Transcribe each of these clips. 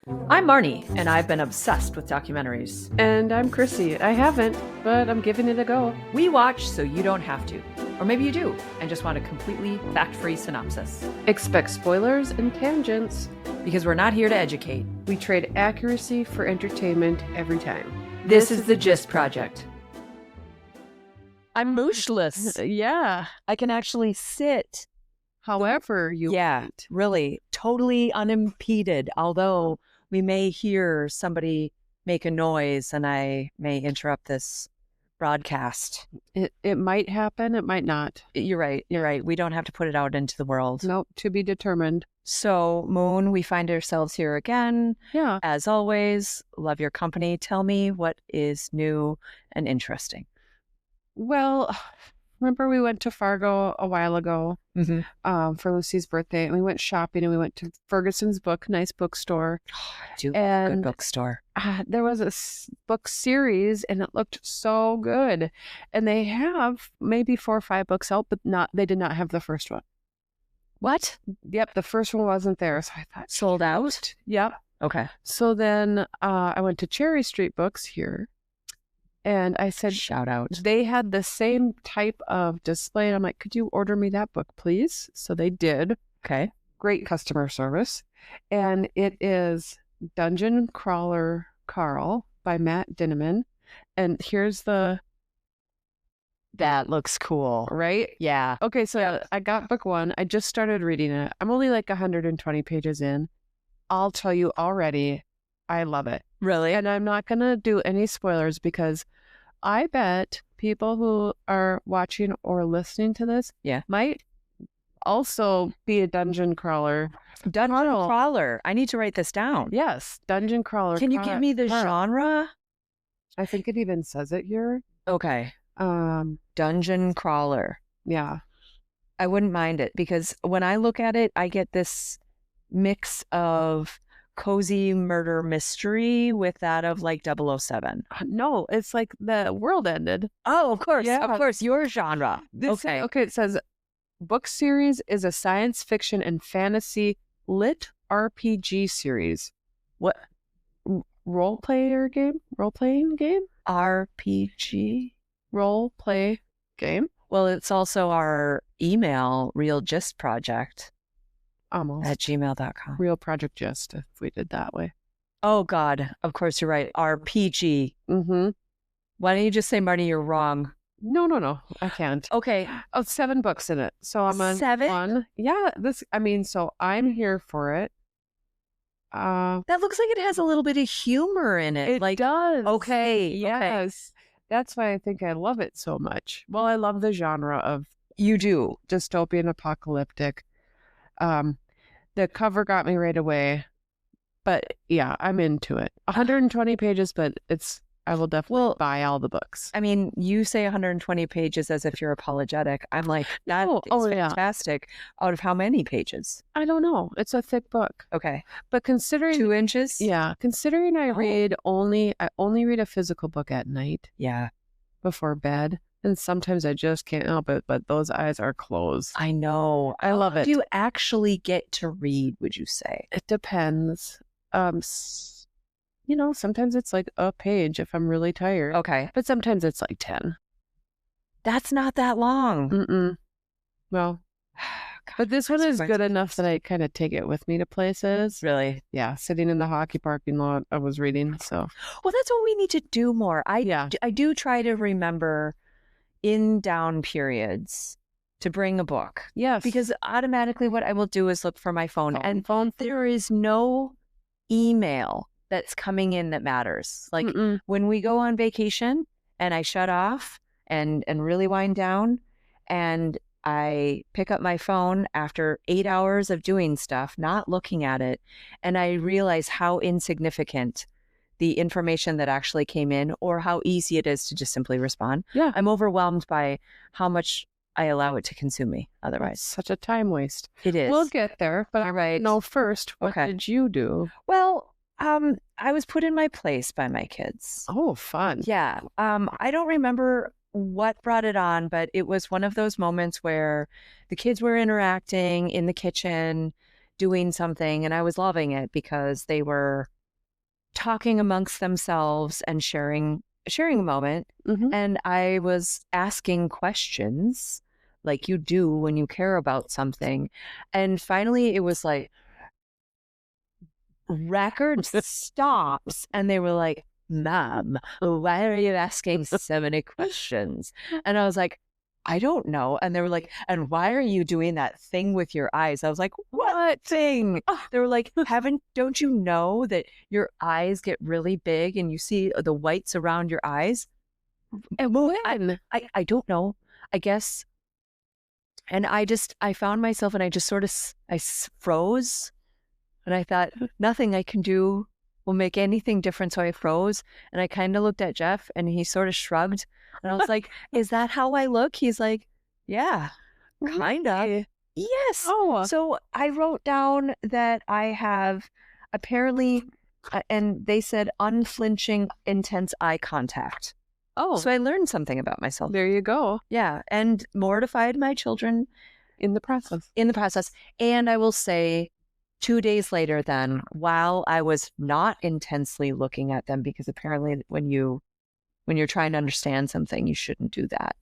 I'm Marnie, and I've been obsessed with documentaries. And I'm Chrissy. I haven't, but I'm giving it a go. We watch so you don't have to. Or maybe you do, and just want a completely fact-free synopsis. Expect spoilers and tangents. Because we're not here to educate. We trade accuracy for entertainment every time. This is the Gist Project. I'm mooshless. Yeah. I can actually sit. However you want. Really, totally unimpeded, although we may hear somebody make a noise and I may interrupt this broadcast. It might happen, it might not. You're right. We don't have to put it out into the world. Nope, to be determined. So, Moon, we find ourselves here again. Yeah. As always, love your company. Tell me what is new and interesting. Well, remember we went to Fargo a while ago for Lucy's birthday, and we went shopping, and we went to Ferguson's nice bookstore. Good bookstore. There was a book series, and it looked so good. And they have maybe 4 or 5 books out, but they did not have the first one. What? Yep, the first one wasn't there, so I thought Sold out? Yep. Okay. So then I went to Cherry Street Books here. And I said, shout out. They had the same type of display. And I'm like, could you order me that book, please? So they did. Okay. Great customer service. And it is Dungeon Crawler Carl by Matt Dinneman. And here's That looks cool. right? Yeah. Okay, so I got book 1. I just started reading it. I'm only like 120 pages in. I'll tell you already, I love it. Really? And I'm not going to do any spoilers because I bet people who are watching or listening to this might also be a dungeon crawler. Dungeon crawler. I need to write this down. Yes, dungeon crawler. Can you give me the genre? I think it even says it here. Okay. Dungeon crawler. Yeah. I wouldn't mind it because when I look at it, I get this mix of cozy murder mystery with that of like 007. No, it's like the world ended. Oh, of course. Yeah. Of course. Your genre. Okay, it says book series is a science fiction and fantasy lit RPG series. What? Role-playing game? RPG? Role-play game? Well, it's also our email, Real Gist Project. Almost. At gmail.com. Real Project Gist, if we did that way. Oh, God. Of course, you're right. RPG. Mm-hmm. Why don't you just say, Marty, you're wrong? No. I can't. Okay. Oh, 7 books in it. So I'm on 7? 1. Yeah. So I'm here for it. That looks like it has a little bit of humor in it. It does. Okay. Yes. Okay. That's why I think I love it so much. Well, I love the genre of You do. dystopian apocalyptic. The cover got me right away, but yeah, I'm into it. 120 pages, but I will definitely buy all the books. I mean, you say 120 pages as if you're apologetic. I'm like, that is fantastic. Out of how many pages? I don't know. It's a thick book. Okay. But considering 2 inches? Yeah. Considering I only read a physical book at night. Yeah. Before bed. And sometimes I just can't help it, but those eyes are closed. I know. I love it. Do you actually get to read, would you say? It depends. Sometimes it's like a page if I'm really tired. Okay. But sometimes it's like 10. That's not that long. Mm-mm. Well, God, but this one is good enough that I kind of take it with me to places. Really? Yeah. Sitting in the hockey parking lot, I was reading. So. Well, that's what we need to do more. I do try to remember in down periods to bring a book. Yes. Because automatically what I will do is look for my phone. And there is no email that's coming in that matters. Like when we go on vacation and I shut off and really wind down and I pick up my phone after 8 hours of doing stuff, not looking at it, and I realize how insignificant the information that actually came in or how easy it is to just simply respond. Yeah. I'm overwhelmed by how much I allow it to consume me otherwise. It's such a time waste. It is. We'll get there, but all right. No, first, what did you do? Well, I was put in my place by my kids. Oh, fun. Yeah. I don't remember what brought it on, but it was one of those moments where the kids were interacting in the kitchen, doing something, and I was loving it because they were talking amongst themselves and sharing a moment. Mhm. And I was asking questions like you do when you care about something. And finally it was like record stops. And they were like, Mom, why are you asking so many questions? And I was like, I don't know. And they were like, and why are you doing that thing with your eyes? I was like, what thing? They were like, don't you know that your eyes get really big and you see the whites around your eyes? And When? I don't know. I guess. And I found myself and I just sort of, froze. And I thought, nothing I can do will make anything different. So I froze and I kind of looked at Jeff and he sort of shrugged. And I was like, is that how I look? He's like, yeah, kind of. Really? Yes. Oh. So I wrote down that I have apparently, and they said unflinching, intense eye contact. Oh. So I learned something about myself. There you go. Yeah. And mortified my children In the process. And I will say, 2 days later, then, while I was not intensely looking at them, because apparently when you're trying to understand something, you shouldn't do that.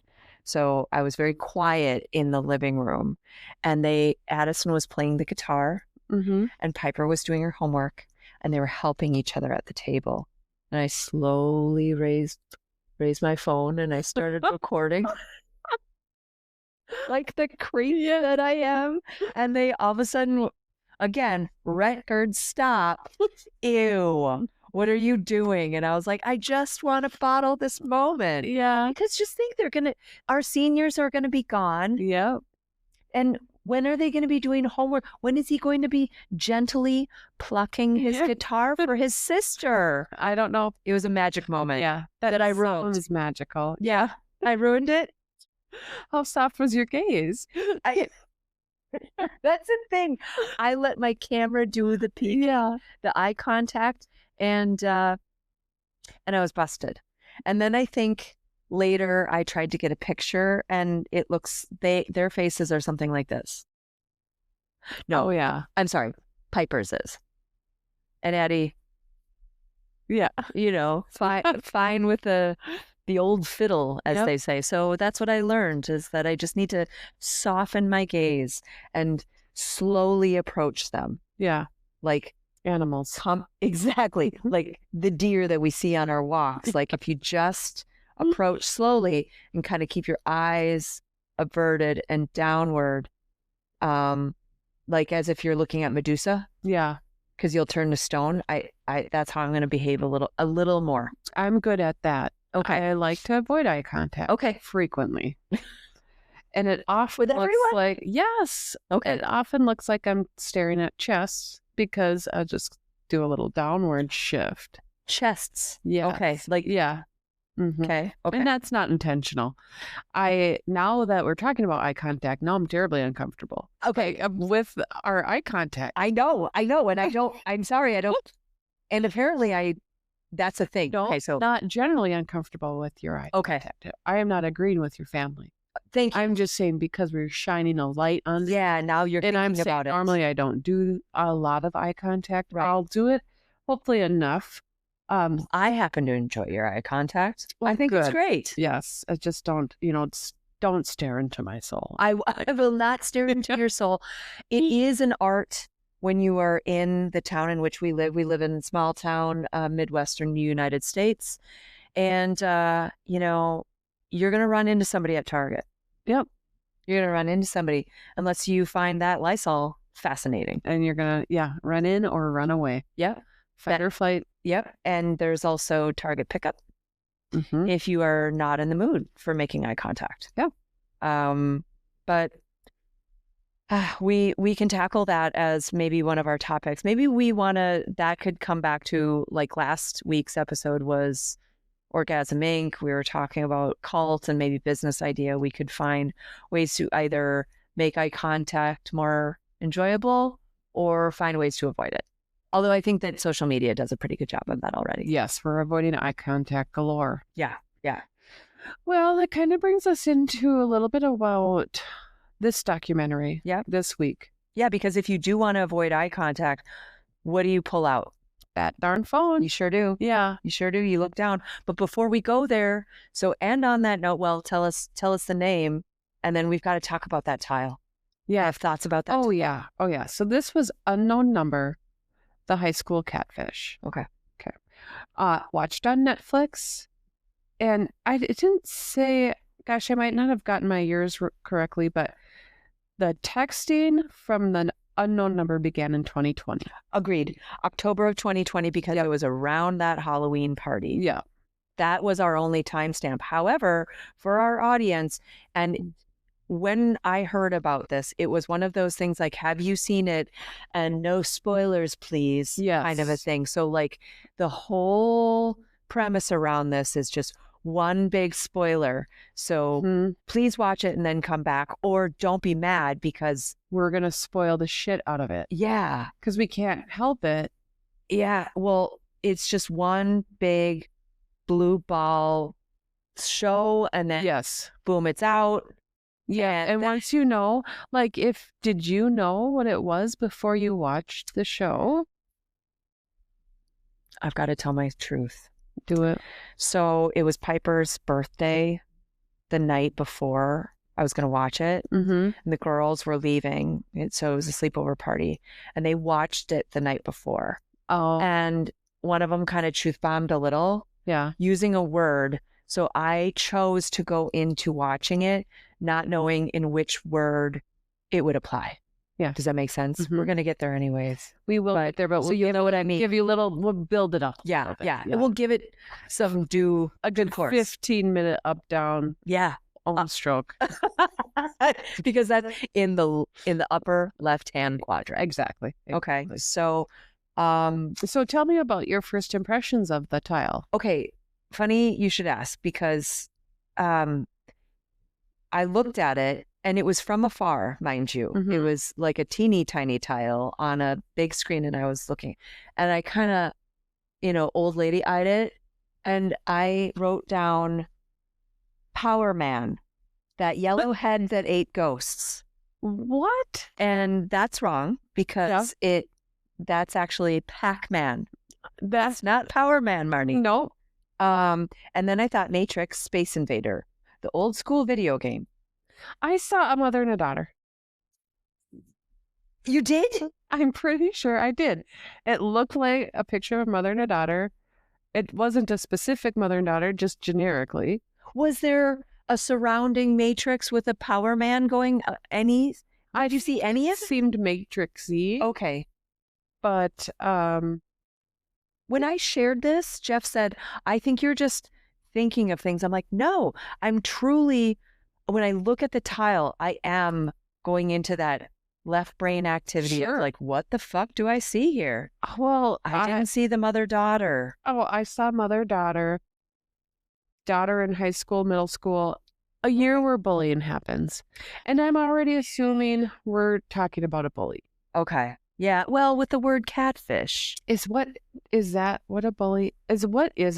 So I was very quiet in the living room, and Addison was playing the guitar, Mm-hmm. and Piper was doing her homework, and they were helping each other at the table. And I slowly raised my phone, and I started recording. Like the creep that I am. And they all of a sudden, again, record stop. Ew. What are you doing? And I was like, I just want to bottle this moment. Yeah. Because just think our seniors are going to be gone. Yep. And when are they going to be doing homework? When is he going to be gently plucking his guitar for his sister? I don't know. It was a magic moment. Yeah. That I ruined. Sounds magical. Yeah. I ruined it. How soft was your gaze? That's the thing. I let my camera do the peek, the eye contact, and I was busted. And then I think later I tried to get a picture, and it looks their faces are something like this. No, Oh, yeah. I'm sorry, Piper's is, and Addie, Yeah. fine with the old fiddle, as they say. So that's what I learned, is that I just need to soften my gaze and slowly approach them. Yeah. Like animals. Exactly. Like the deer that we see on our walks. Like if you just approach slowly and kind of keep your eyes averted and downward, like as if you're looking at Medusa. Yeah. Because you'll turn to stone. I that's how I'm going to behave a little more. I'm good at that. Okay. I like to avoid eye contact. Okay. Frequently. And it often looks like, yes. Okay. It often looks like I'm staring at chests because I just do a little downward shift. Chests. Yeah. Okay. Like, yeah. Mm-hmm. Okay. Okay. And that's not intentional. Now that we're talking about eye contact, now I'm terribly uncomfortable. Okay. With our eye contact. I know. And I'm sorry. I don't. And apparently that's a thing. No, okay. So not generally uncomfortable with your eye contact. I am not agreeing with your family. Thank you. I'm just saying because we're shining a light on. Yeah. Now you're thinking and I'm about saying, it. Normally I don't do a lot of eye contact. Right. I'll do it hopefully enough. I happen to enjoy your eye contact. Well, I think it's good. great. Yes. I just don't stare into my soul. I will not stare into your soul. It is an art when you are in the town in which we live. We live in a small town, Midwestern United States. And, you're going to run into somebody at Target. Yep. You're going to run into somebody unless you find that Lysol fascinating. And you're going to, run in or run away. Yep. Fight or flight. Yep. And there's also Target pickup if you are not in the mood for making eye contact. Yeah. But we can tackle that as maybe one of our topics. Maybe that could come back to, like, last week's episode was Orgasm Inc. We were talking about cult and maybe business idea. We could find ways to either make eye contact more enjoyable or find ways to avoid it. Although I think that social media does a pretty good job of that already. Yes, we're avoiding eye contact galore. Yeah. Yeah. Well, that kind of brings us into a little bit about this documentary this week. Yeah, because if you do want to avoid eye contact, what do you pull out? that darn phone. You sure do. Yeah. You sure do. You look down. But before we go there, and on that note, well, tell us the name, and then we've got to talk about that tile. Yeah. I have thoughts about that. Oh, yeah. Oh, yeah. So this was Unknown Number, the High School Catfish. Okay. Watched on Netflix, and it didn't say, gosh, I might not have gotten my years correctly, but the texting from the unknown number began in 2020. Agreed. October of 2020, because it was around that Halloween party. Yeah. That was our only timestamp. However, for our audience, and when I heard about this, it was one of those things like, have you seen it? And no spoilers, please, kind of a thing. So like the whole premise around this is just one big spoiler. So please watch it and then come back, or don't be mad because we're going to spoil the shit out of it. Yeah. Because we can't help it. Yeah. Well, it's just one big blue ball show, and then boom, it's out. Yeah. And once you know, like, did you know what it was before you watched the show? I've got to tell my truth. Do it. So it was Piper's birthday the night before I was going to watch it. And the girls were leaving. So it was a sleepover party, and they watched it the night before. Oh. And one of them kind of truth bombed a little. Yeah. Using a word. So I chose to go into watching it not knowing in which word it would apply. Yeah. Does that make sense? We're going to get there anyways. We will get there, but so you'll know what I mean. We'll build it up. Yeah. And we'll give it some a good course. 15-minute up, down. Yeah. On stroke. Because that's in the upper left-hand quadrant. Exactly. Okay. So tell me about your first impressions of the tile. Okay. Funny you should ask, because I looked at it, and it was from afar, mind you. It was like a teeny tiny tile on a big screen, and I was looking, and I kind of, old lady eyed it, and I wrote down Power Man, that yellow head that ate ghosts. What? And that's wrong, because that's actually Pac-Man. That's not Power Man, Marnie. No. And then I thought Matrix Space Invader, the old school video game. I saw a mother and a daughter. You did? I'm pretty sure I did. It looked like a picture of a mother and a daughter. It wasn't a specific mother and daughter, just generically. Was there a surrounding Matrix with a Power Man going did you see any of it? Seemed Matrix-y. Okay. But when I shared this, Jeff said, I think you're just thinking of things. I'm like, no, I'm truly, when I look at the tile, I am going into that left brain activity. Sure. Like, what the fuck do I see here? Well, I didn't see the mother-daughter. Oh, I saw mother-daughter in high school, middle school, a year where bullying happens. And I'm already assuming we're talking about a bully. Okay. Yeah, well, with the word catfish. What is a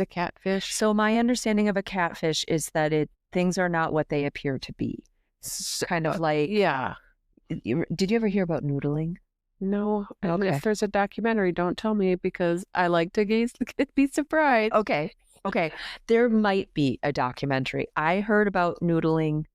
catfish? So my understanding of a catfish is that things are not what they appear to be. Kind of like... Yeah. Did you ever hear about noodling? No. Okay. If there's a documentary, don't tell me, because I like to be surprised. Okay. There might be a documentary. I heard about noodling.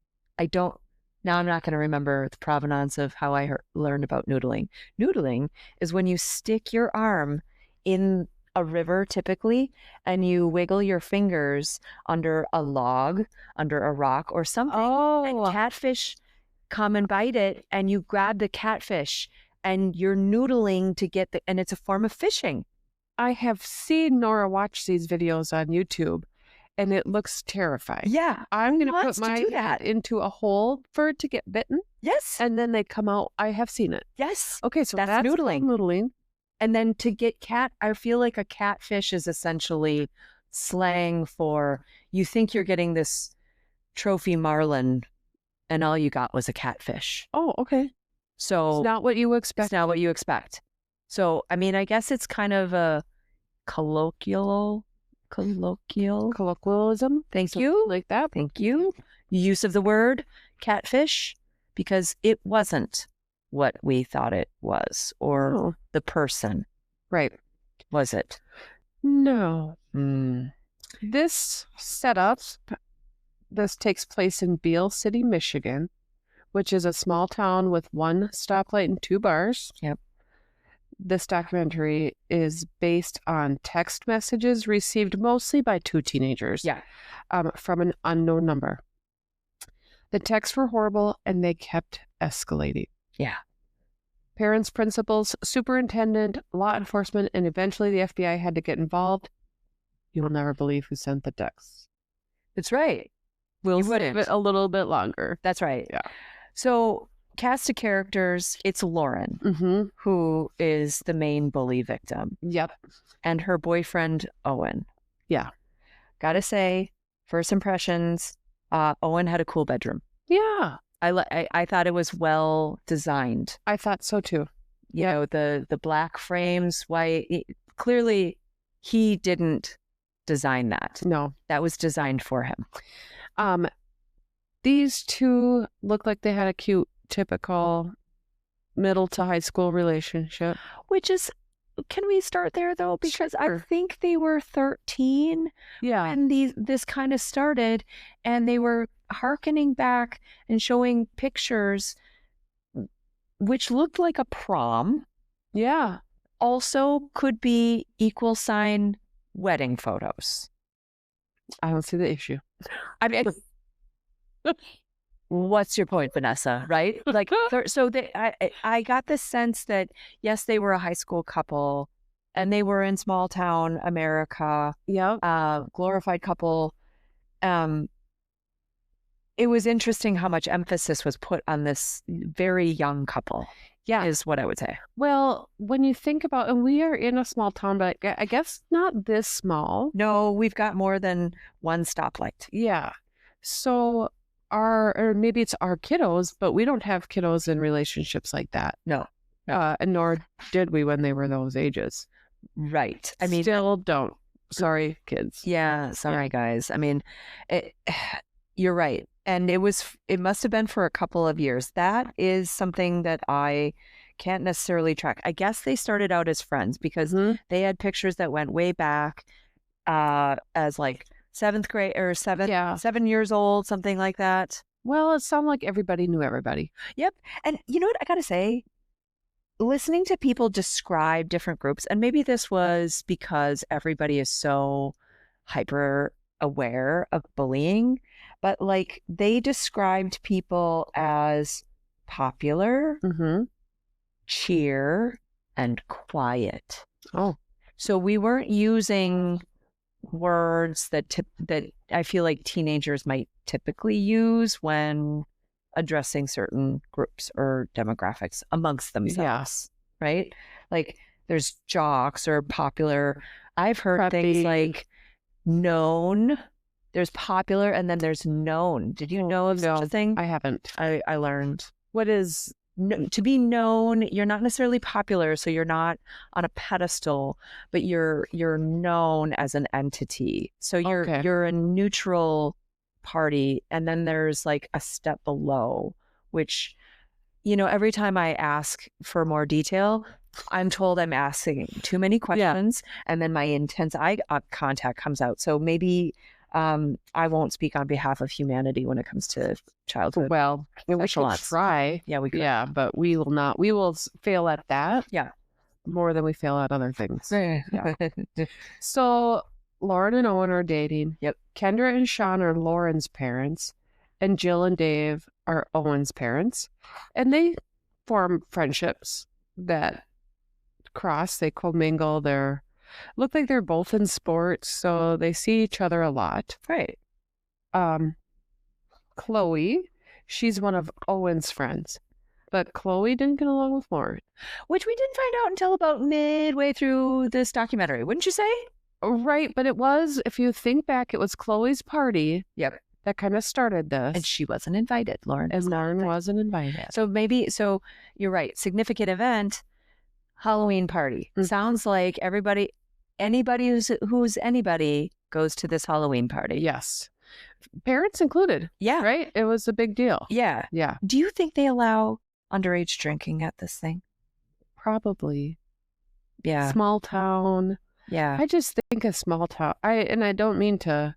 Now I'm not going to remember the provenance of how I learned about noodling. Noodling is when you stick your arm in a river, typically, and you wiggle your fingers under a log, under a rock or something. Oh. And catfish come and bite it, and you grab the catfish, and you're noodling to get and it's a form of fishing. I have seen Nora watch these videos on YouTube, and it looks terrifying. Yeah. I'm going to put my hat into a hole for it to get bitten. Yes. And then they come out. I have seen it. Yes. Okay, so that's noodling. Noodling. And then to get I feel like a catfish is essentially slang for, you think you're getting this trophy marlin, and all you got was a catfish. Oh, okay. So it's not what you expect. It's not what you expect. So, I mean, I guess it's kind of a colloquialism. Thank you. Like that. Thank you. Use of the word catfish, because it wasn't what we thought it was, or the person. Right. was it? No. Mm. This takes place in Beale City, Michigan, which is a small town with one stoplight and 2 bars. Yep. This documentary is based on text messages received mostly by 2 teenagers from an unknown number. The texts were horrible, and they kept escalating. Yeah. Parents, principals, superintendent, law enforcement, and eventually the FBI had to get involved. You will never believe who sent the texts. That's right. We'll wouldn't. save it a little bit longer. That's right. Yeah. So, cast of characters, it's Lauren, who is the main bully victim. Yep. And her boyfriend, Owen. Yeah. Gotta say, first impressions, Owen had a cool bedroom. Yeah. I thought it was well designed. I thought so too. You know, the black frames, white. Clearly, he didn't design that. No. That was designed for him. These 2 looked like they had a cute, typical middle to high school relationship. Which is, can we start there though? Because I think they were 13 when this kind of started, and they were hearkening back and showing pictures which looked like a prom. Yeah. Also could be equal sign wedding photos. I don't see the issue. I mean, what's your point, Vanessa? Right? Like, so I got the sense that yes, they were a high school couple, and they were in small town America. Yeah. Glorified couple. It was interesting how much emphasis was put on this very young couple. Yeah, is what I would say. Well, when you think about, and we are in a small town, but I guess not this small. No, we've got more than one stoplight. Yeah. So or maybe it's our kiddos, but we don't have kiddos in relationships like that. No. And nor did we when they were those ages. Right. I mean, still don't. Sorry, kids. Yeah. Sorry, guys. I mean, you're right. And it must have been for a couple of years. That is something that I can't necessarily track. I guess they started out as friends because they had pictures that went way back as like 7th grade or 7 years old, something like that. Well, it sounded like everybody knew everybody. Yep. And you know what I got to say? Listening to people describe different groups, and maybe this was because everybody is so hyper aware of bullying, but like they described people as popular, cheer, and quiet. Oh, so we weren't using words that I feel like teenagers might typically use when addressing certain groups or demographics amongst themselves, right? Like there's jocks or popular. I've heard things like known. There's popular and then there's known. Did you know of such a thing? I haven't. I learned. What is to be known? You're not necessarily popular, so you're not on a pedestal, but you're known as an entity. So you're a neutral party, and then there's like a step below, which, you know, every time I ask for more detail, I'm told I'm asking too many questions, and then my intense eye contact comes out. So maybe I won't speak on behalf of humanity when it comes to childhood. Well, we should try. Yeah, we could. Yeah, but we will not. We will fail at that. Yeah, more than we fail at other things. Yeah. So Lauren and Owen are dating. Yep. Kendra and Sean are Lauren's parents, and Jill and Dave are Owen's parents, and they form friendships that cross. They commingle. Look like they're both in sports, so they see each other a lot. Right. Chloe, she's one of Owen's friends, but Chloe didn't get along with Lauren, which we didn't find out until about midway through this documentary, wouldn't you say? Right, but it was, if you think back, it was Chloe's party. Yep. That kind of started this. And she wasn't invited, Lauren. And Lauren wasn't invited. So you're right. Significant event, Halloween party. Sounds like anybody who's anybody goes to this Halloween party. Yes. Parents included. Yeah. Right? It was a big deal. Yeah. Yeah. Do you think they allow underage drinking at this thing? Probably. Yeah. Small town. Yeah. I just think a small town. I don't mean to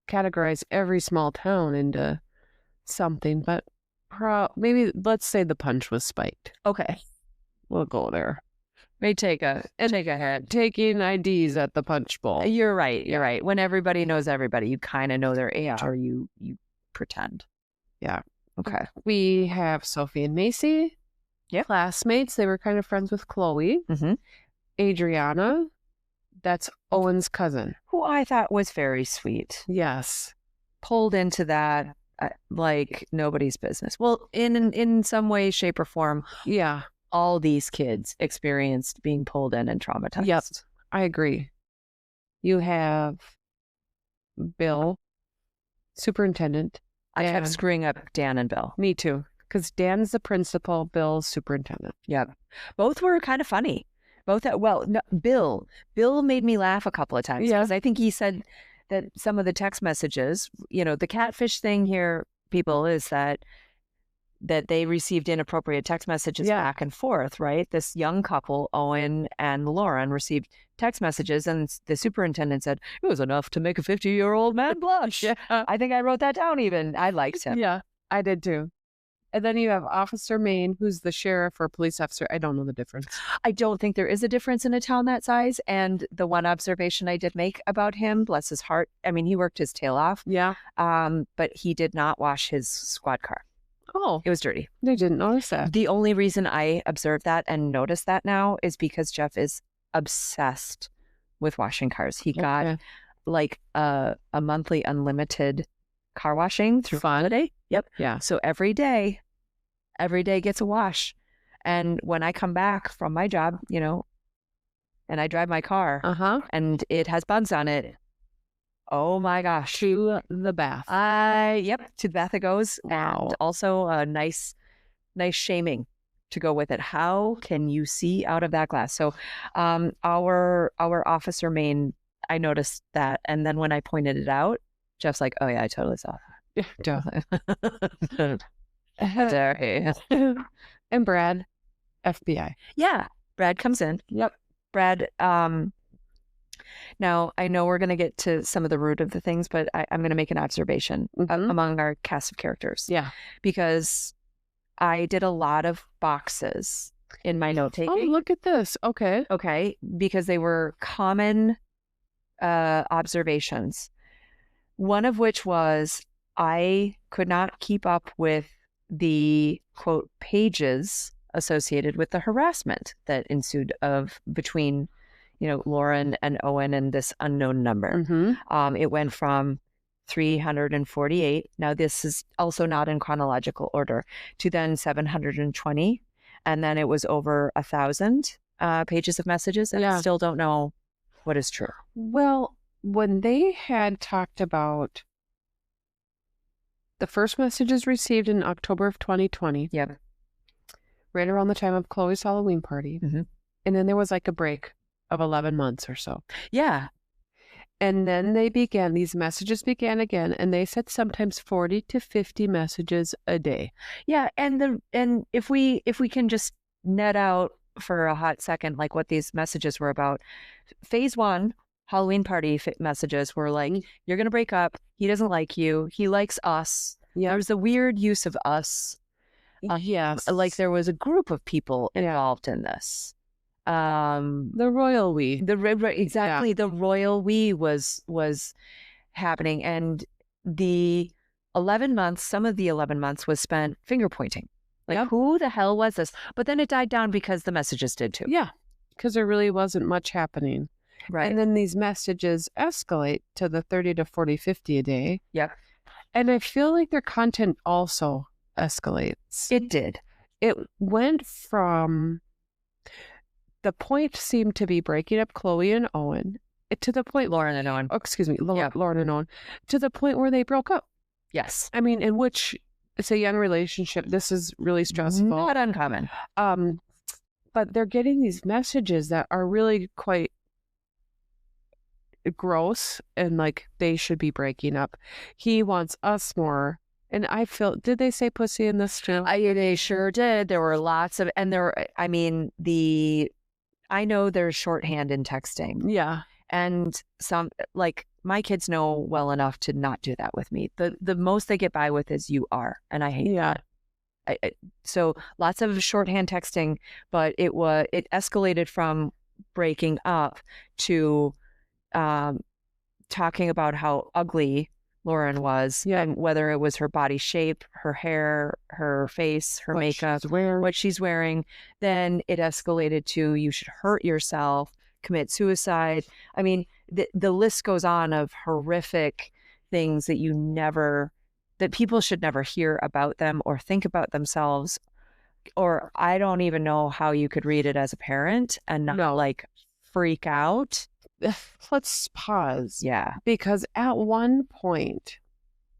categorize every small town into something, but maybe let's say the punch was spiked. Okay. We'll go there. May take a hit. Taking IDs at the punch bowl. You're right. You're right. When everybody knows everybody, you kind of know their age, or you pretend. Yeah. Okay. We have Sophie and Macy. Yep. Classmates. They were kind of friends with Chloe. Mm-hmm. Adriana. That's Owen's cousin. Who I thought was very sweet. Yes. Pulled into that like nobody's business. Well, in some way, shape, or form. Yeah. All these kids experienced being pulled in and traumatized. Yep. I agree. You have Bill, superintendent. I kept screwing up Dan and Bill. Me too. Because Dan's the principal, Bill's superintendent. Yep. Both were kind of funny. Bill made me laugh a couple of times. Yeah. Because I think he said that some of the text messages, the catfish thing here, people, is that they received inappropriate text messages back and forth, right? This young couple, Owen and Lauren, received text messages, and the superintendent said, it was enough to make a 50-year-old man blush. Yeah. I think I wrote that down even. I liked him. Yeah, I did too. And then you have Officer Maine, who's the sheriff or police officer. I don't know the difference. I don't think there is a difference in a town that size. And the one observation I did make about him, bless his heart, I mean, he worked his tail off. Yeah. But he did not wash his squad car. Oh. It was dirty. They didn't notice that. The only reason I observed that and noticed that now is because Jeff is obsessed with washing cars. He got like a monthly unlimited car washing through Holiday. Yep. Yeah. So every day gets a wash. And when I come back from my job, and I drive my car and it has bugs on it, oh my gosh. To the bath. To the bath it goes. Wow. And also a nice shaming to go with it. How can you see out of that glass? So our Officer Maine, I noticed that. And then when I pointed it out, Jeff's like, oh yeah, I totally saw that. And Brad, FBI. Yeah. Brad comes in. Yep. Brad, now, I know we're going to get to some of the root of the things, but I'm going to make an observation among our cast of characters. Yeah. Because I did a lot of boxes in my note taking. Oh, look at this. Okay. Okay. Because they were common observations. One of which was I could not keep up with the, quote, pages associated with the harassment that ensued between Lauren and Owen and this unknown number. Mm-hmm. It went from 348. Now, this is also not in chronological order, to then 720. And then it was over 1,000 pages of messages. And I still don't know what is true. Well, when they had talked about the first messages received in October of 2020. Yep. Right around the time of Chloe's Halloween party. Mm-hmm. And then there was like a break of 11 months or so. Yeah. And then these messages began again, and they said sometimes 40 to 50 messages a day. Yeah. And if we can just net out for a hot second, like what these messages were about. Phase 1, Halloween party messages were like, you're going to break up. He doesn't like you. He likes us. Yeah. There was a weird use of us. Yes. Like there was a group of people involved in this. The royal we. Exactly. Yeah. The royal we was happening. And the 11 months, some of the 11 months was spent finger pointing. Like, who the hell was this? But then it died down because the messages did too. Yeah. Because there really wasn't much happening. Right. And then these messages escalate to the 30 to 40, 50 a day. Yep. And I feel like their content also escalates. It did. It went from, the point seemed to be breaking up Chloe and Owen to the point, Lauren and Owen. Oh, excuse me, Lauren and Owen, to the point where they broke up. Yes. I mean, in which it's a young relationship. This is really stressful. Not uncommon. But they're getting these messages that are really quite gross and like they should be breaking up. He wants us more. And I feel, did they say pussy in this too? They sure did. There were lots of, and there were, I mean, the I know there's shorthand in texting. Yeah. And some, like, my kids know well enough to not do that with me. The most they get by with is "you are," and I hate that. So lots of shorthand texting, but it escalated from breaking up to talking about how ugly Lauren was, and whether it was her body shape, her hair, her face, her makeup, what she's wearing. Then it escalated to you should hurt yourself, commit suicide. I mean, the list goes on of horrific things that people should never hear about them or think about themselves. Or I don't even know how you could read it as a parent and not like freak out. Let's pause. Yeah. Because at one point,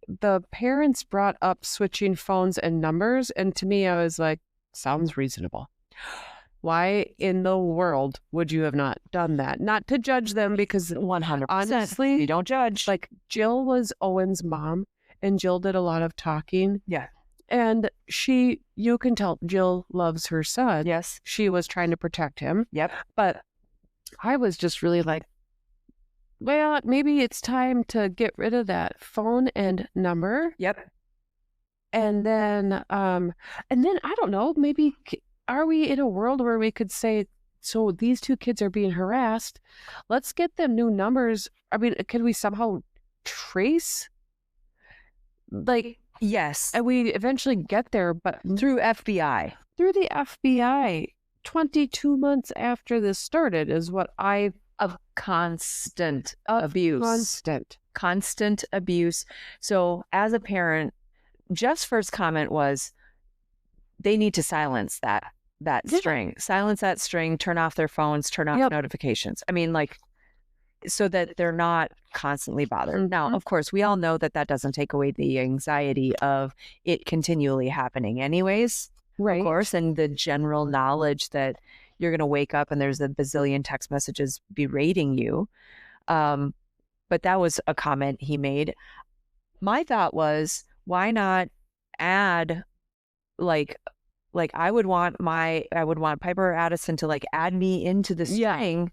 the parents brought up switching phones and numbers. And to me, I was like, sounds reasonable. Why in the world would you have not done that? Not to judge them, because 100%. Honestly, you don't judge. Like, Jill was Owen's mom, and Jill did a lot of talking. Yeah. And you can tell Jill loves her son. Yes. She was trying to protect him. Yep. But I was just really like, well, maybe it's time to get rid of that phone and number. Yep. And then I don't know, maybe are we in a world where we could say, so these two kids are being harassed, let's get them new numbers. I mean, can we somehow trace? Like, yes. And we eventually get there, but through FBI. Through the FBI, 22 months after this started is what of constant abuse. Constant abuse. So as a parent, Jeff's first comment was, they need to silence that string. Silence that string, turn off their phones, turn off notifications. I mean, like, so that they're not constantly bothered. Now, of course, we all know that doesn't take away the anxiety of it continually happening anyways. Right. Of course, and the general knowledge that you're going to wake up and there's a bazillion text messages berating you. But that was a comment he made. My thought was, why not add, like I would want Piper or Addison to like add me into the string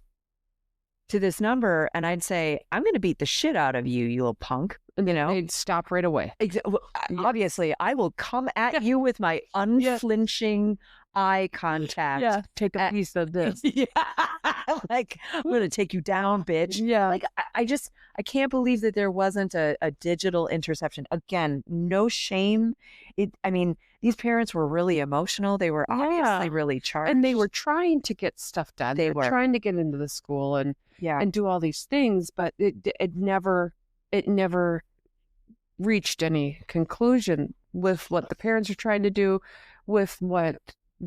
to this number, and I'd say, I'm going to beat the shit out of you, you little punk. You know, they'd stop right away. Obviously, I will come at you with my unflinching eye contact. Yeah, take a piece of this. Like, I'm going to take you down, bitch. Yeah. Like, I can't believe that there wasn't a digital interception. Again, no shame. I mean, these parents were really emotional. They were obviously really charged. And they were trying to get stuff done. They were trying to get into the school and do all these things, but it never reached any conclusion with what the parents are trying to do, with what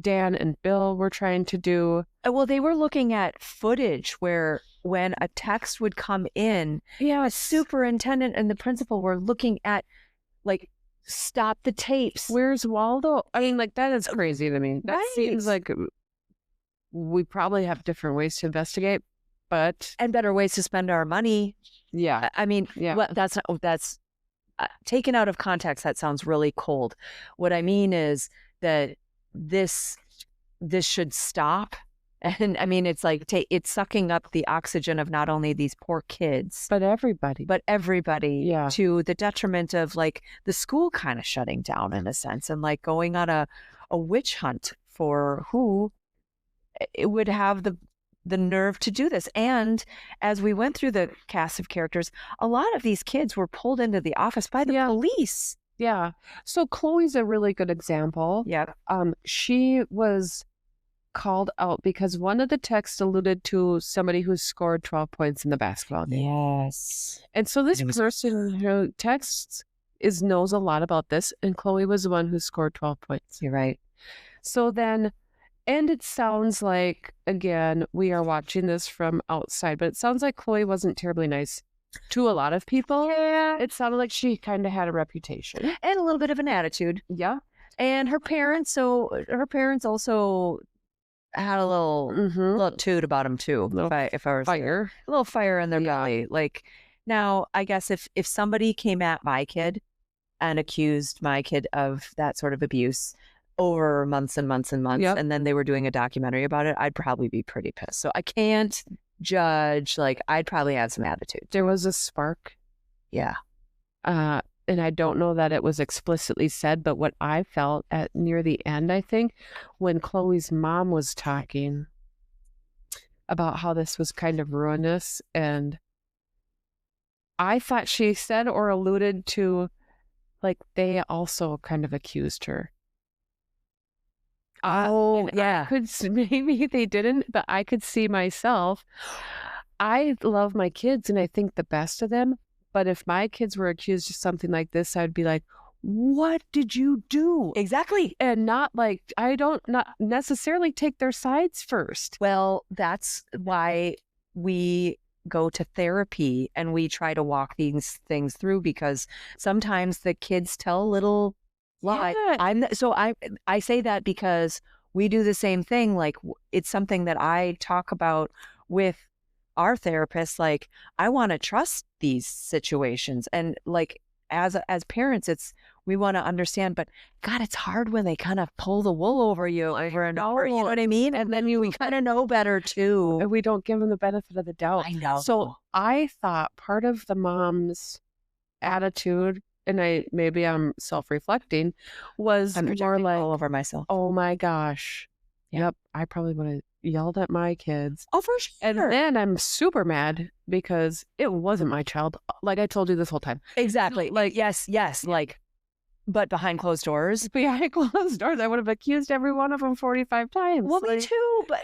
Dan and Bill were trying to do. Well, they were looking at footage where when a text would come in, a superintendent and the principal were looking at, like, stop the tapes. Where's Waldo? I mean, like, that is crazy to me. That seems like we probably have different ways to investigate, and better ways to spend our money. Yeah. I mean, well, that's taken out of context. That sounds really cold. What I mean is that this should stop. And I mean, it's like it's sucking up the oxygen of not only these poor kids, but everybody, to the detriment of like the school kind of shutting down in a sense, and like going on a witch hunt for who it would have the nerve to do this. And as we went through the cast of characters, a lot of these kids were pulled into the office by the police. Yeah. So Chloe's a really good example. Yeah. She was called out because one of the texts alluded to somebody who scored 12 points in the basketball game. Yes. And so this person who texts knows a lot about this, and Chloe was the one who scored 12 points. You're right. So then, and it sounds like, again, we are watching this from outside, but it sounds like Chloe wasn't terribly nice to a lot of people. Yeah. It sounded like she kind of had a reputation. And a little bit of an attitude. Yeah. And her parents also had a little toot about them too. If I was fire. A little fire in their belly. Like, now, I guess if somebody came at my kid and accused my kid of that sort of abuse, over months and months and months, Yep. and then they were doing a documentary about it, I'd probably be pretty pissed. So I can't judge. Like, I'd probably have some attitude. There was a spark. Yeah. And I don't know that it was explicitly said, but what I felt at near the end, I think, when Chloe's mom was talking about how this was kind of ruinous, and I thought she said or alluded to, like, they also kind of accused her. Oh, yeah. Maybe they didn't, but I could see myself. I love my kids and I think the best of them. But if my kids were accused of something like this, I'd be like, what did you do? Exactly. And not like, I don't not necessarily take their sides first. Well, that's why we go to therapy and we try to walk these things through, because sometimes the kids tell a little lie. Yeah. I say that because we do the same thing. Like, it's something that I talk about with our therapist. Like, I want to trust these situations, and like as parents, we want to understand. But God, it's hard when they kind of pull the wool over you over and over. You know what I mean? And then we kind of know better too. And we don't give them the benefit of the doubt. I know. So I thought part of the mom's attitude, and maybe I'm self-reflecting, was more like, all over myself. oh my gosh. Yeah. Yep. I probably would have yelled at my kids. Oh, for sure. And then I'm super mad because it wasn't my child. Like I told you this whole time. Exactly. Like, yes. Like, but behind closed doors. Behind closed doors, I would have accused every one of them 45 times. Well, me too. But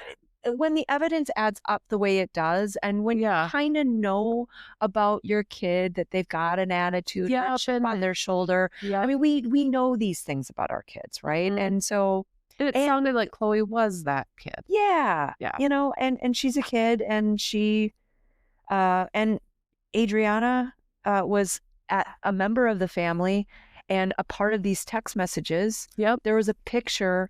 when the evidence adds up the way it does, and when you kind of know about your kid, that they've got an attitude, a chip on their shoulder. Yeah. I mean, we know these things about our kids, right? Mm-hmm. And so it sounded like Chloe was that kid. Yeah. You know, and she's a kid, and she and Adriana was a member of the family, and a part of these text messages. Yep. There was a picture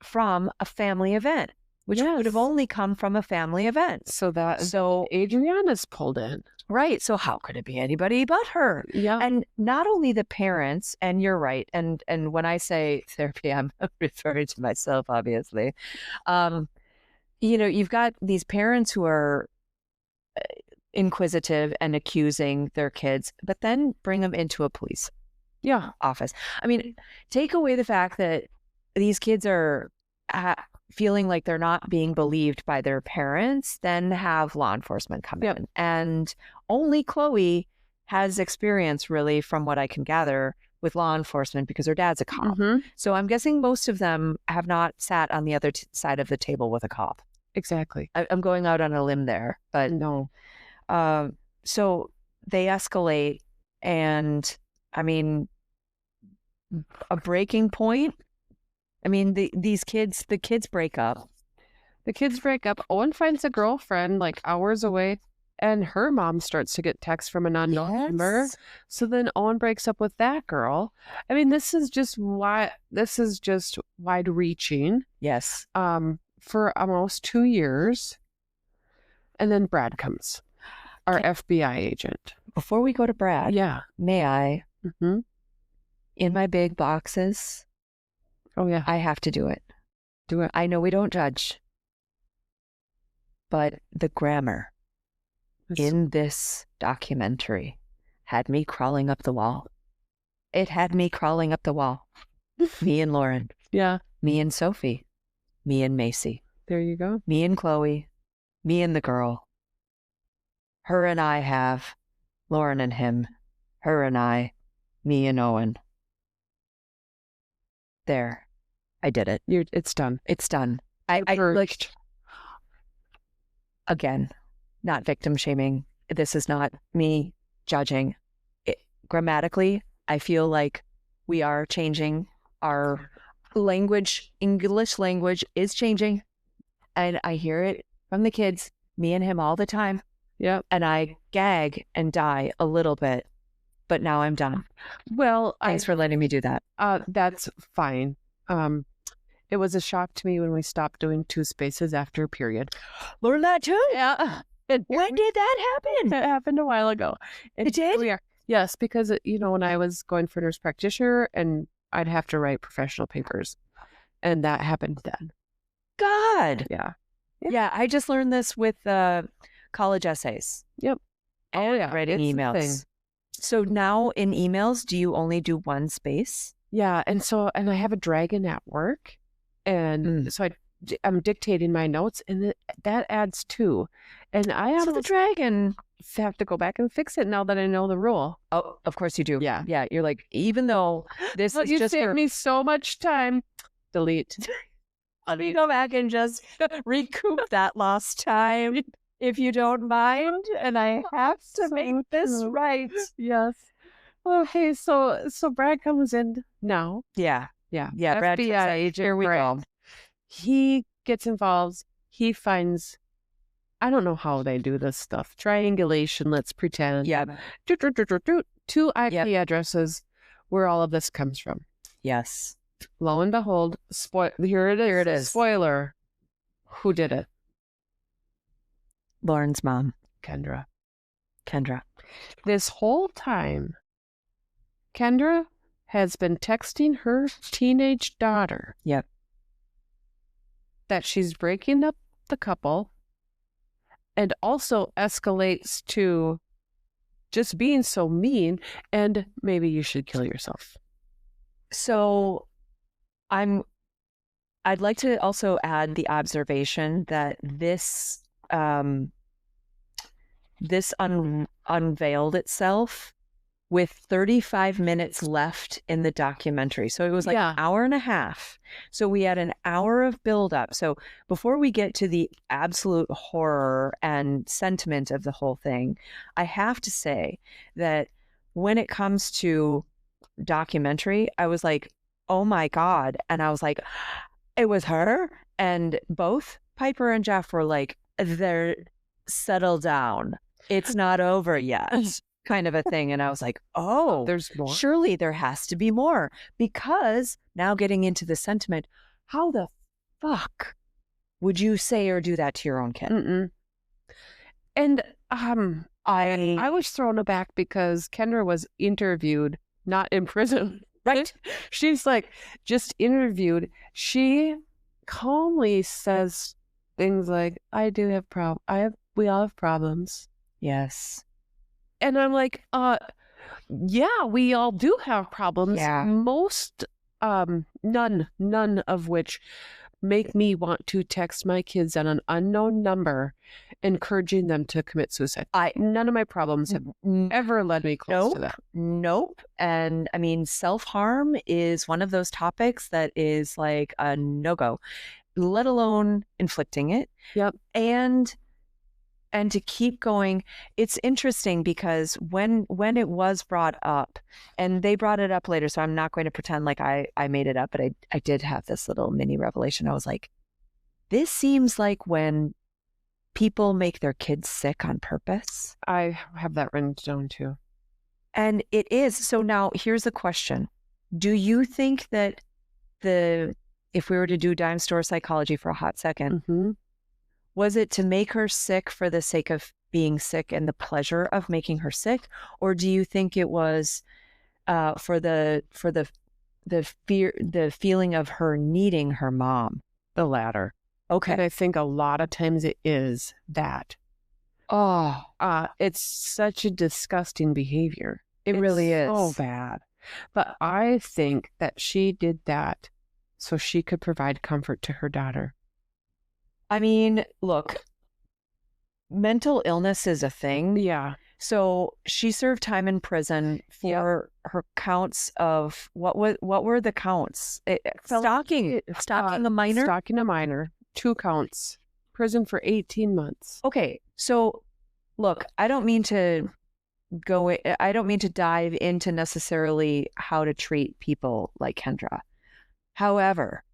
from a family event, which would have only come from a family event. So Adriana's pulled in. Right. So how could it be anybody but her? Yeah. And not only the parents, and you're right. And when I say therapy, I'm referring to myself, obviously. You know, you've got these parents who are inquisitive and accusing their kids, but then bring them into a police office. I mean, take away the fact that these kids are feeling like they're not being believed by their parents, then have law enforcement come in. And only Chloe has experience, really, from what I can gather, with law enforcement, because her dad's a cop. Mm-hmm. So I'm guessing most of them have not sat on the other side of the table with a cop. Exactly. I'm going out on a limb there, but no. So they escalate, and I mean, a breaking point. I mean, the kids break up. Owen finds a girlfriend like hours away, and her mom starts to get texts from an unknown number. So then Owen breaks up with that girl. I mean, this is just wide reaching. Yes. For almost 2 years. And then Brad comes, our FBI agent. Before we go to Brad, may I, in my big boxes, I have to do it. Do it. I know we don't judge, but the grammar in this documentary had me crawling up the wall. It had me crawling up the wall. Me and Lauren. Yeah. Me and Sophie. Me and Macy. There you go. Me and Chloe. Me and the girl. Her and I have. Lauren and him. Her and I. Me and Owen. There. I did it. It's done. It's done. I like, again, not victim shaming. This is not me judging. Grammatically, I feel like we are changing our language. English language is changing. And I hear it from the kids, me and him, all the time. Yeah. And I gag and die a little bit, but now I'm done. Well, thanks for letting me do that. That's fine. It was a shock to me when we stopped doing 2 spaces after a period. Learn that too? Yeah. When did that happen? It happened a while ago. It did? Yes, because, when I was going for nurse practitioner, and I'd have to write professional papers. And that happened then. God. Yeah. Yeah, I just learned this with college essays. Yep. Oh, yeah. Writing It's a thing. emails. So now in emails, do you only do one space? Yeah. And I have a dragon at work. And so I'm dictating my notes, and that adds 2. And I So the dragon have to go back and fix it now that I know the rule. Oh, of course you do. Yeah. Yeah. You're like, even though this is You just saved for me so much time. Delete. let me go back and just recoup that lost time if you don't mind. And I have to make this right. Yes. Oh, hey, so Brad comes in now. Yeah. Yeah. Yeah. Brad, FBI agent. here we go. He gets involved. He finds, I don't know how they do this stuff. Triangulation, let's pretend. Yeah. 2 IP addresses where all of this comes from. Yes. Lo and behold, here it is. Here it is. Spoiler. Who did it? Lauren's mom, Kendra. This whole time, Kendra has been texting her teenage daughter. Yep. That she's breaking up the couple, and also escalates to just being so mean, and maybe you should kill yourself. So I'd like to also add the observation that this unveiled itself with 35 minutes left in the documentary. So it was like an hour and a half. So we had an hour of buildup. So before we get to the absolute horror and sentiment of the whole thing, I have to say that when it comes to documentary, I was like, oh my God. And I was like, it was her. And both Piper and Jeff were like, they're settle down. It's not over yet. Kind of a thing. And I was like, oh, there's more. Surely there has to be more. Because now getting into the sentiment, how the fuck would you say or do that to your own kid? Mm-mm. And I was thrown aback because Kendra was interviewed, not in prison. Right. She's like just interviewed. She calmly says things like, I do have we all have problems. Yes. And I'm like, yeah, we all do have problems. Yeah. Most, none of which make me want to text my kids on an unknown number, encouraging them to commit suicide. None of my problems have ever led me close to that. Nope. And I mean, self-harm is one of those topics that is like a no-go, let alone inflicting it. Yep. And to keep going, it's interesting because when it was brought up, and they brought it up later, so I'm not going to pretend like I made it up, but I did have this little mini revelation. I was like, this seems like when people make their kids sick on purpose. I have that written down too. And it is. So now here's the question. Do you think that if we were to do dime store psychology for a hot second, was it to make her sick for the sake of being sick and the pleasure of making her sick? Or do you think it was for the feeling of her needing her mom? The latter. Okay. And I think a lot of times it is that. Oh, it's such a disgusting behavior. It really is. So bad. But I think that she did that so she could provide comfort to her daughter. I mean, look, mental illness is a thing. Yeah. So she served time in prison for her counts of what were the counts? Stalking a minor. Stalking a minor. 2 counts. Prison for 18 months. Okay. So look, I don't mean to dive into necessarily how to treat people like Kendra. However,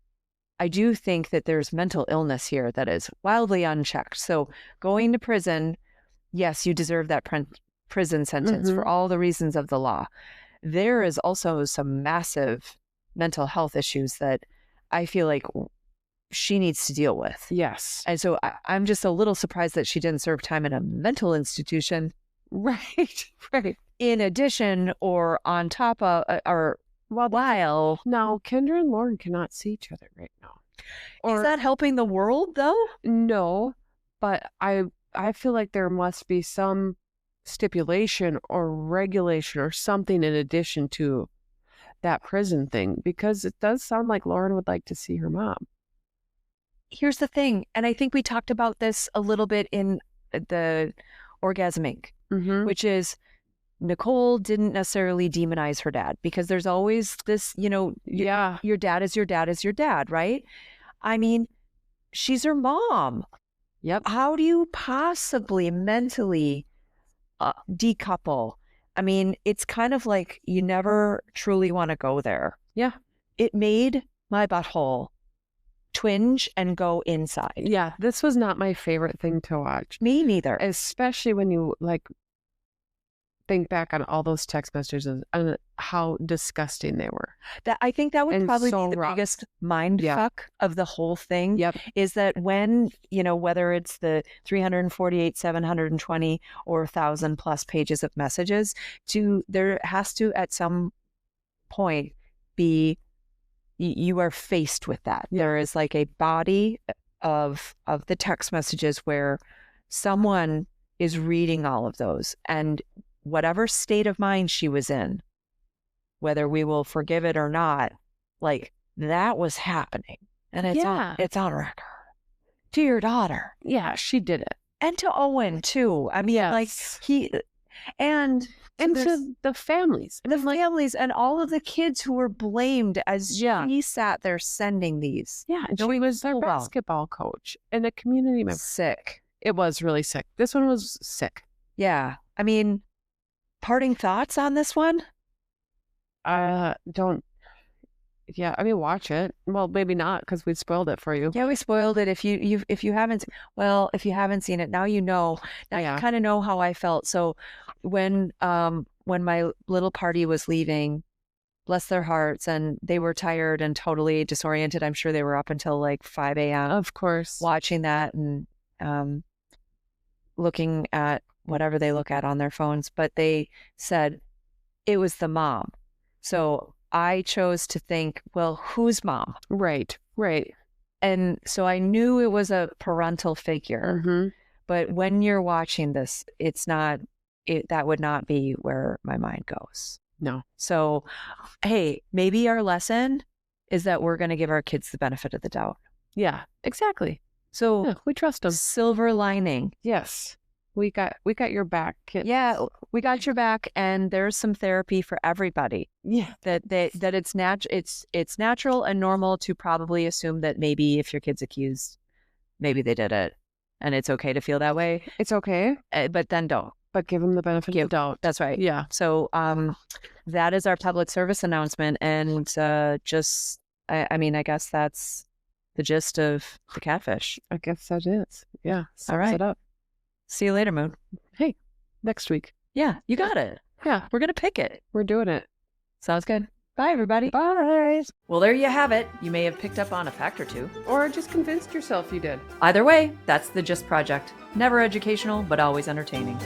I do think that there's mental illness here that is wildly unchecked. So going to prison, yes, you deserve that prison sentence for all the reasons of the law. There is also some massive mental health issues that I feel like she needs to deal with. Yes. And so I'm just a little surprised that she didn't serve time in a mental institution. Right. In addition, or on top of, or Well, While now Kendra and Lauren cannot see each other right now. is that helping the world though? No, but I feel like there must be some stipulation or regulation or something in addition to that prison thing, because it does sound like Lauren would like to see her mom. Here's the thing, and I think we talked about this a little bit in the Orgasmic, Mm-hmm. which is Nicole didn't necessarily demonize her dad, because there's always this, Yeah. your dad is your dad is your dad, right? I mean, she's her mom. Yep. How do you possibly mentally decouple? I mean, it's kind of like you never truly want to go there. Yeah. It made my butthole twinge and go inside. Yeah. This was not my favorite thing to watch, Me neither. especially when you think back on all those text messages and how disgusting they were. I think that would And probably so be the rough. biggest mind Yeah. fuck of the whole thing. Yep. Is that when, whether it's the 348, 720 or 1,000 plus pages of messages, there has to at some point be, you are faced with that. Yeah. There is like a body of the text messages where someone is reading all of those, and whatever state of mind she was in, whether we will forgive it or not, like that was happening. And it's on record to your daughter. Yeah, she did it. And to Owen too. I mean, Yes. and to the families. the families and all of the kids who were blamed as Yeah. she sat there sending these. Yeah, and Knowing she was their full well. basketball coach and a community member. Sick. It was really sick. This one was sick. Yeah. I mean, parting thoughts on this one? Yeah, I mean, watch it. Well, maybe not, because we spoiled it for you. Yeah, we spoiled it. If you haven't seen it, now you know. Now Yeah. you kind of know how I felt. So when my little party was leaving, bless their hearts, and they were tired and totally disoriented. I'm sure they were up until like 5 a.m. Of course. watching that and looking at whatever they look at on their phones. But they said it was the mom. So I chose to think, well, whose mom? Right. And so I knew it was a parental figure. Mm-hmm. But when you're watching this, that would not be where my mind goes. No. So, hey, maybe our lesson is that we're going to give our kids the benefit of the doubt. Yeah, exactly. So Yeah, we trust them. silver lining. Yes. We got your back, kids. Yeah, we got your back, and there's some therapy for everybody. Yeah. That it's natural and normal to probably assume that maybe if your kid's accused, maybe they did it, and it's okay to feel that way. It's okay, But then don't. but give them the benefit of the doubt. That's right. Yeah. So that is our public service announcement, and I mean, I guess that's the gist of the catfish. I guess that is. Yeah. All right. Sums it up. See you later, Moon. Hey, next week. Yeah, you got it. Yeah, We're gonna pick it. we're doing it. Sounds good. Bye, everybody. Bye. Well, there you have it. You may have picked up on a fact or two. Or just convinced yourself you did. Either way, that's the Gist Project. Never educational, but always entertaining.